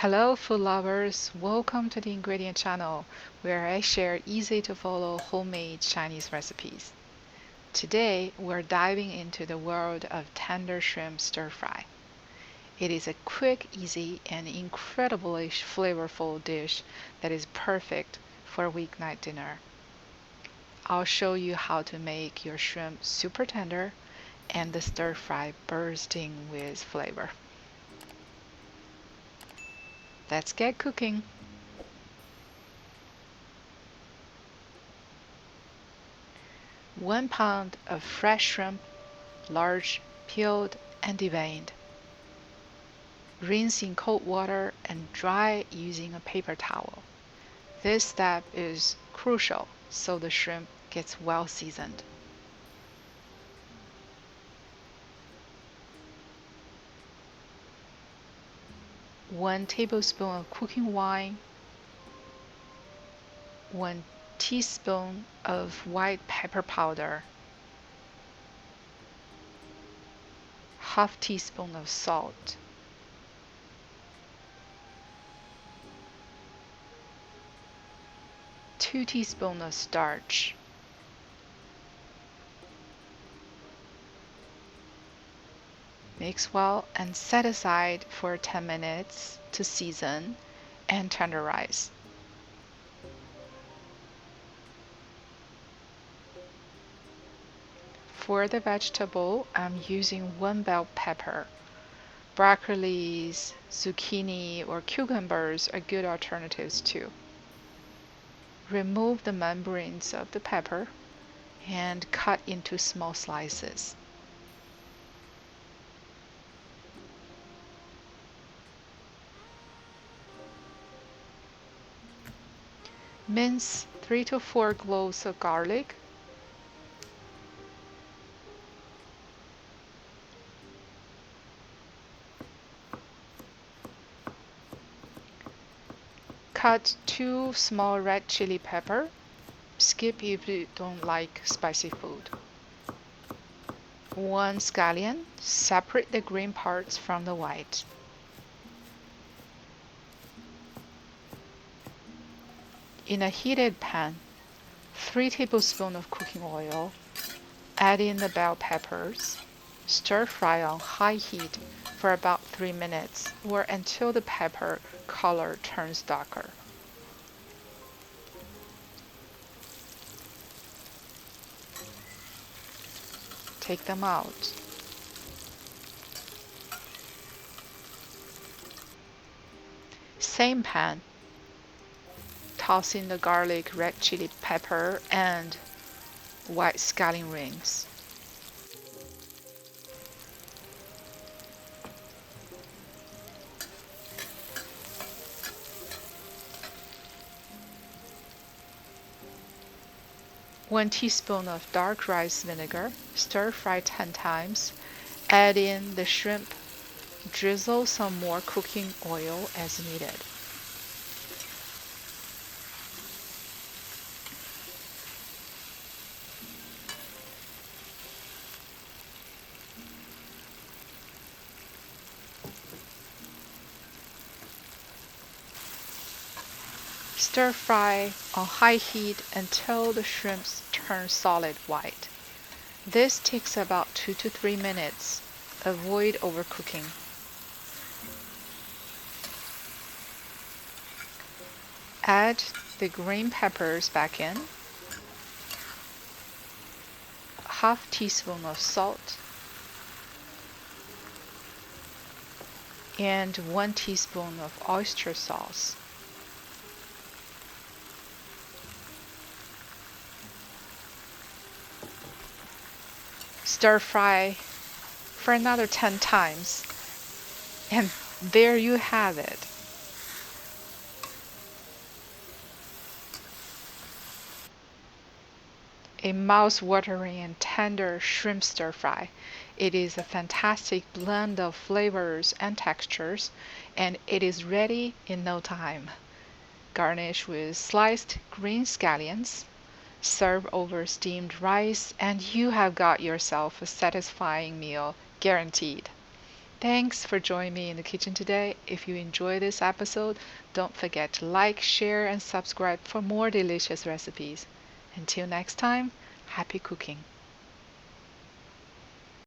Hello food lovers, welcome to the ingredient channel where I share easy to follow homemade Chinese recipes. Today we're diving into the world of tender shrimp stir fry. It is a quick, easy, and incredibly flavorful dish that is perfect for a weeknight dinner. I'll show you how to make your shrimp super tender and the stir fry bursting with flavor. Let's get cooking. One pound of fresh shrimp, large, peeled, and deveined. Rinse in cold water and dry using a paper towel. This step is crucial so the shrimp gets well seasoned. One tablespoon of cooking wine, 1 teaspoon of white pepper powder, half teaspoon of salt, 2 teaspoons of starch, mix well and set aside for 10 minutes to season and tenderize. For the vegetable, I'm using 1 bell pepper. Broccolis, zucchini, or cucumbers are good alternatives too. Remove the membranes of the pepper and cut into small slices. Mince 3 to 4 cloves of garlic. Cut 2 small red chili pepper. Skip if you don't like spicy food. 1 scallion. Separate the green parts from the white. In a heated pan, 3 tablespoons of cooking oil. Add in the bell peppers. Stir fry on high heat for about 3 minutes or until the pepper color turns darker. Take them out. Same pan. Toss in the garlic, red chili pepper, and white scallion rings. One teaspoon of dark rice vinegar. Stir fry 10 times. Add in the shrimp. Drizzle some more cooking oil as needed. Stir fry on high heat until the shrimps turn solid white. This takes about 2 to 3 minutes. Avoid overcooking. Add the green peppers back in. Half teaspoon of salt. And 1 teaspoon of oyster sauce. Stir fry for another 10 times. And there you have it. A mouth-watering and tender shrimp stir fry. It is a fantastic blend of flavors and textures, and it is ready in no time. Garnish with sliced green scallions. Serve over steamed rice, and you have got yourself a satisfying meal guaranteed. Thanks for joining me in the kitchen today. If you enjoy this episode, don't forget to like, share, and subscribe for more delicious recipes. Until next time, happy cooking.